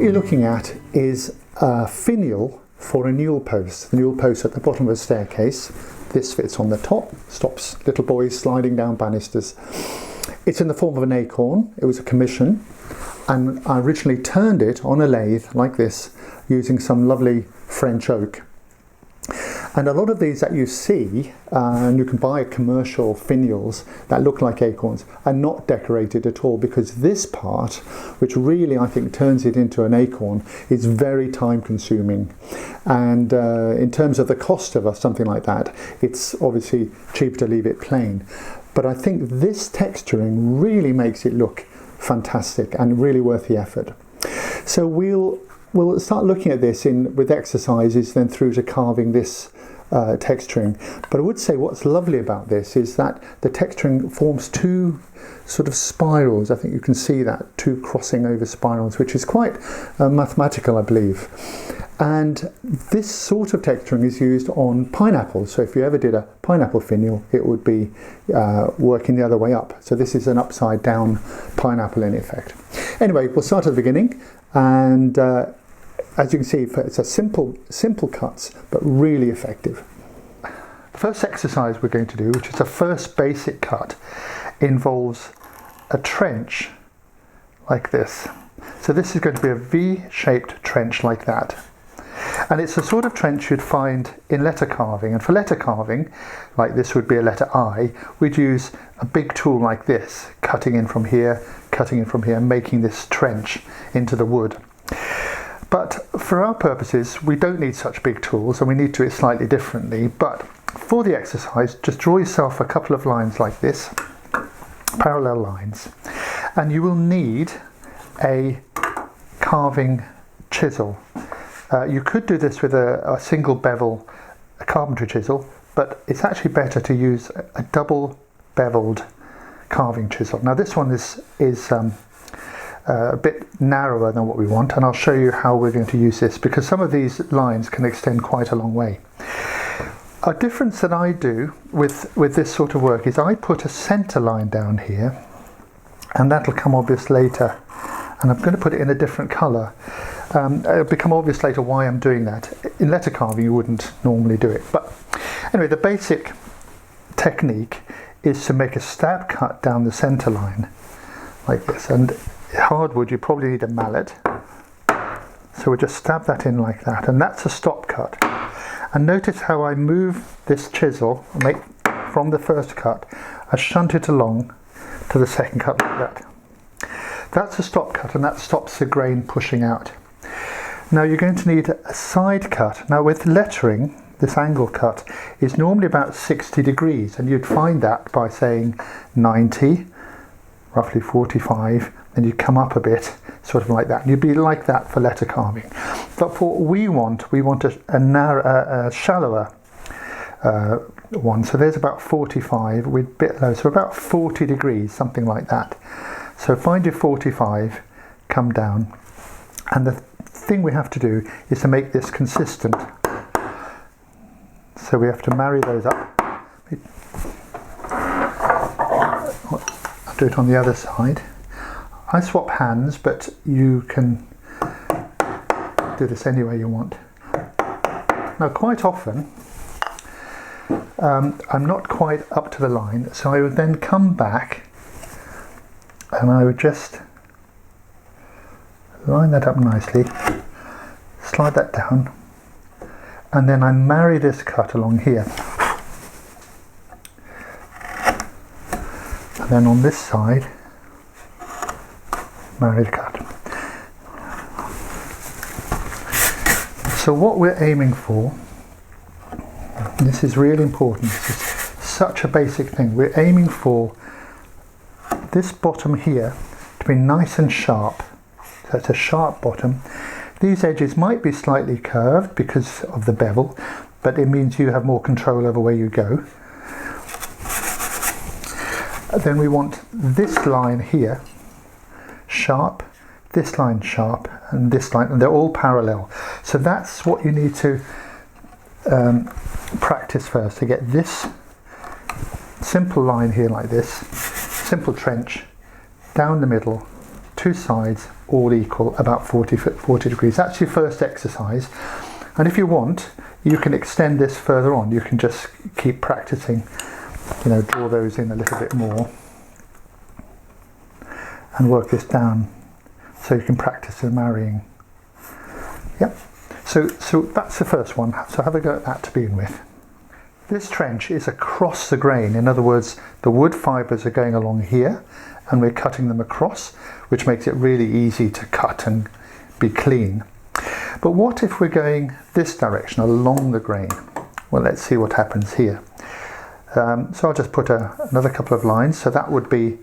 you're looking at is a finial for a newel post. The newel post at the bottom of a staircase. This fits on the top, stops little boys sliding down banisters. It's in the form of an acorn. It was a commission, and I originally turned it on a lathe like this using some lovely French oak. And a lot of these that you see, and you can buy commercial finials that look like acorns, are not decorated at all, because this part, which really I think turns it into an acorn, is very time consuming. And in terms of the cost of something like that, it's obviously cheaper to leave it plain. But I think this texturing really makes it look fantastic and really worth the effort. So we'll start looking at this with exercises, then through to carving this texturing. But I would say what's lovely about this is that the texturing forms two sort of spirals. I think you can see that, two crossing over spirals, which is quite mathematical, I believe. And this sort of texturing is used on pineapples. So if you ever did a pineapple finial, it would be working the other way up. So this is an upside down pineapple in effect. Anyway, we'll start at the beginning, and as you can see, it's a simple cuts, but really effective. The first exercise we're going to do, which is the first basic cut, involves a trench like this. So this is going to be a V-shaped trench like that. And it's the sort of trench you'd find in letter carving. And for letter carving, like this would be a letter I, we'd use a big tool like this, cutting in from here, making this trench into the wood. But for our purposes, we don't need such big tools, and we need to do it slightly differently. But for the exercise, just draw yourself a couple of lines like this, parallel lines, and you will need a carving chisel. You could do this with a single bevel, a carpentry chisel, but it's actually better to use a double beveled carving chisel. Now this one is a bit narrower than what we want, and I'll show you how we're going to use this, because some of these lines can extend quite a long way. A difference that I do with this sort of work is I put a centre line down here, and that'll come obvious later, and I'm going to put it in a different colour. It'll become obvious later why I'm doing that. In letter carving you wouldn't normally do it, but anyway, the basic technique is to make a stab cut down the centre line like this, and hardwood you probably need a mallet, so we'll just stab that in like that, and that's a stop cut. And notice how I move this chisel from the first cut, I shunt it along to the second cut like that. That's a stop cut, and that stops the grain pushing out. Now you're going to need a side cut. Now with lettering, this angle cut is normally about 60 degrees, and you'd find that by saying 90, roughly 45, then you come up a bit, sort of like that. And you'd be like that for letter carving. But for what we want a shallower one. So there's about 45, we're a bit low, so about 40 degrees, something like that. So find your 45, come down, and the thing we have to do is to make this consistent. So we have to marry those up. I'll do it on the other side. I swap hands, but you can do this any way you want. Now quite often I'm not quite up to the line, so I would then come back and I would just line that up nicely, slide that down, and then I marry this cut along here. And then on this side, marry the cut. So what we're aiming for, this is really important, this is such a basic thing, we're aiming for this bottom here to be nice and sharp. So that's a sharp bottom. These edges might be slightly curved because of the bevel, but it means you have more control over where you go. Then we want this line here sharp, this line sharp, and this line, and they're all parallel. So that's what you need to practice first, to get this simple line here like this, simple trench, down the middle, two sides all equal, about 40 degrees. That's your first exercise. And if you want, you can extend this further on. You can just keep practicing, you know, draw those in a little bit more and work this down so you can practice the marrying. Yep. So that's the first one. So have a go at that to begin with. This trench is across the grain. In other words, the wood fibres are going along here and we're cutting them across, which makes it really easy to cut and be clean. But what if we're going this direction along the grain? Well, let's see what happens here. So I'll just put another couple of lines. So that would be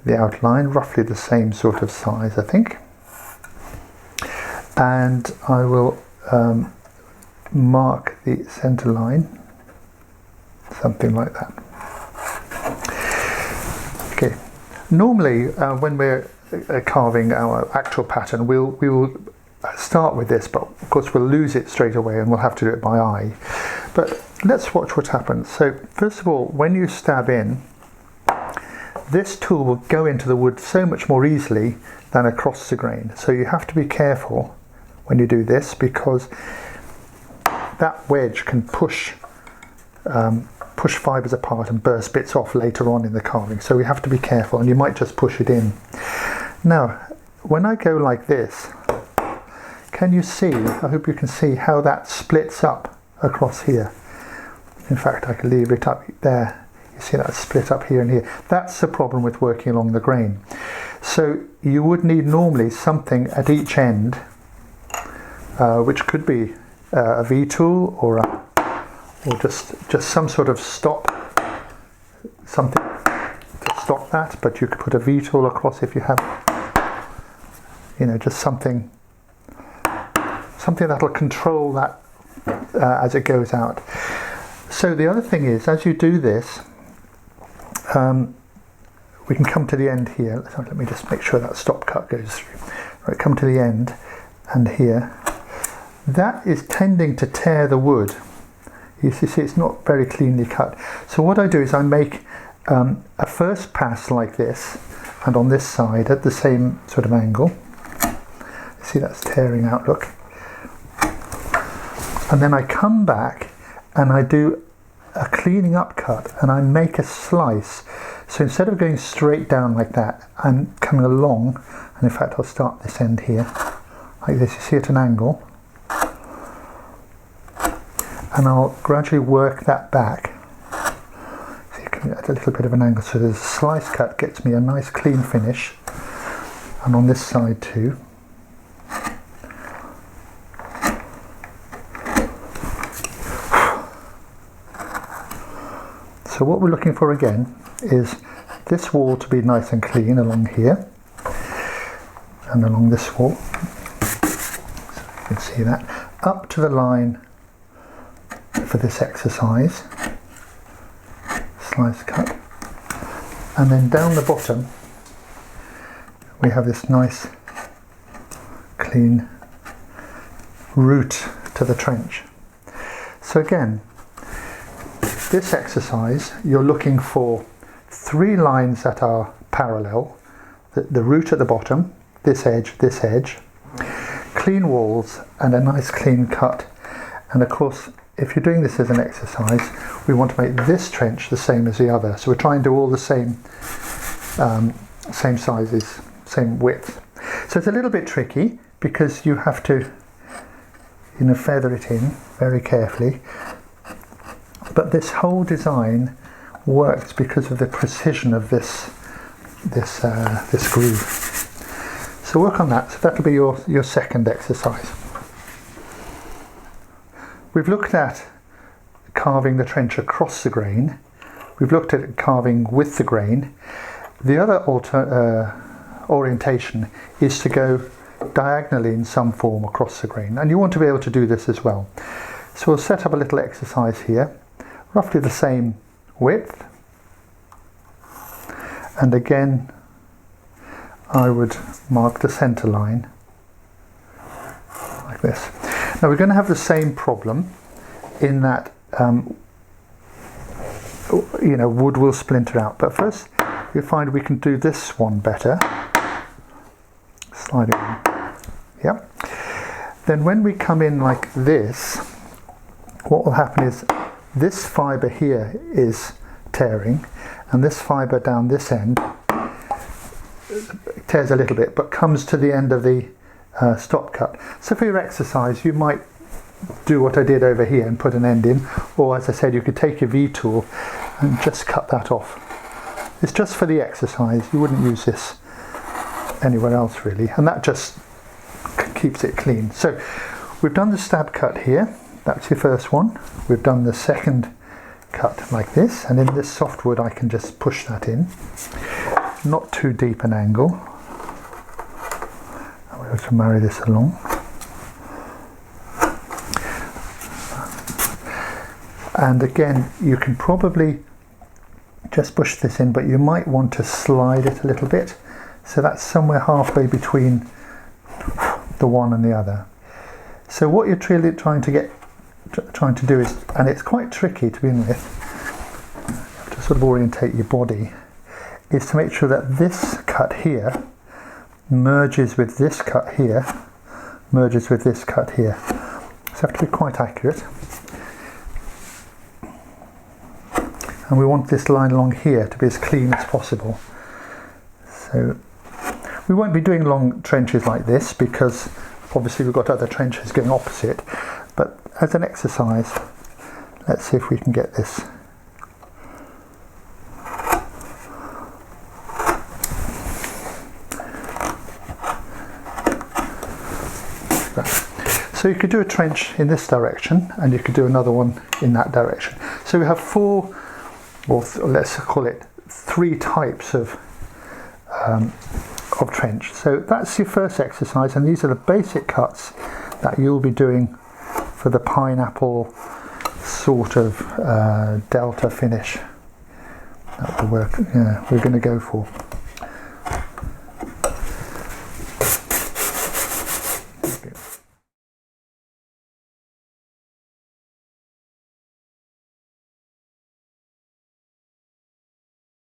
the outline, roughly the same sort of size, I think. And I will mark the centre line, something like that. Okay. Normally, when we're carving our actual pattern, we will start with this, but of course we'll lose it straight away and we'll have to do it by eye. But let's watch what happens. So first of all, when you stab in, this tool will go into the wood so much more easily than across the grain. So you have to be careful when you do this, because that wedge can push fibres apart and burst bits off later on in the carving. So we have to be careful, and you might just push it in. Now, when I go like this, can you see, I hope you can see how that splits up across here. In fact, I can leave it up there. You see that split up here and here. That's the problem with working along the grain. So you would need normally something at each end, which could be a V-tool or just some sort of stop, something to stop that. But you could put a V-tool across if you have, you know, just something that'll control that as it goes out. So the other thing is, as you do this, we can come to the end here. Let me just make sure that stop cut goes through. Right, come to the end, and here. That is tending to tear the wood. You see, it's not very cleanly cut. So what I do is I make a first pass like this, and on this side at the same sort of angle. See, that's tearing out, look. And then I come back and I do a cleaning up cut, and I make a slice. So instead of going straight down like that, I'm coming along, and in fact I'll start this end here like this. You see at an angle, and I'll gradually work that back. So you come at a little bit of an angle, so there's a slice cut, gets me a nice clean finish, and on this side too. So what we're looking for again is this wall to be nice and clean along here and along this wall. So you can see that. Up to the line for this exercise. Slice cut. And then down the bottom we have this nice clean route to the trench. So again, this exercise, you're looking for 3 lines that are parallel, the root at the bottom, this edge, clean walls and a nice clean cut. And of course, if you're doing this as an exercise, we want to make this trench the same as the other. So we're trying to do all the same sizes, same width. So it's a little bit tricky because you have to, you know, feather it in very carefully. But this whole design works because of the precision of this groove. So work on that. So that'll be your second exercise. We've looked at carving the trench across the grain. We've looked at carving with the grain. The other orientation is to go diagonally in some form across the grain, and you want to be able to do this as well. So we'll set up a little exercise here, roughly the same width, and again I would mark the center line like this. Now we're going to have the same problem in that you know, wood will splinter out, but first we find we can do this one better. slide it in. Yep. Then when we come in like this, what will happen is this fibre here is tearing, and this fibre down this end tears a little bit, but comes to the end of the stop cut. So for your exercise, you might do what I did over here and put an end in, or as I said, you could take your V tool and just cut that off. It's just for the exercise. You wouldn't use this anywhere else really, and that just keeps it clean. So we've done the stab cut here, that's your first one. We've done the second cut like this, and in this softwood I can just push that in, not too deep an angle. I'm going to marry this along. And again, you can probably just push this in, but you might want to slide it a little bit. So that's somewhere halfway between the one and the other. So what you're really trying to do is, and it's quite tricky to begin with, you have to sort of orientate your body, is to make sure that this cut here merges with this cut here, merges with this cut here. So you have to be quite accurate. And we want this line along here to be as clean as possible. So we won't be doing long trenches like this because obviously we've got other trenches going opposite, but as an exercise, let's see if we can get this. So you could do a trench in this direction and you could do another one in that direction. So we have four, or let's call it three types of trench. So that's your first exercise, and these are the basic cuts that you'll be doing for the pineapple sort of delta finish that we're going to go for.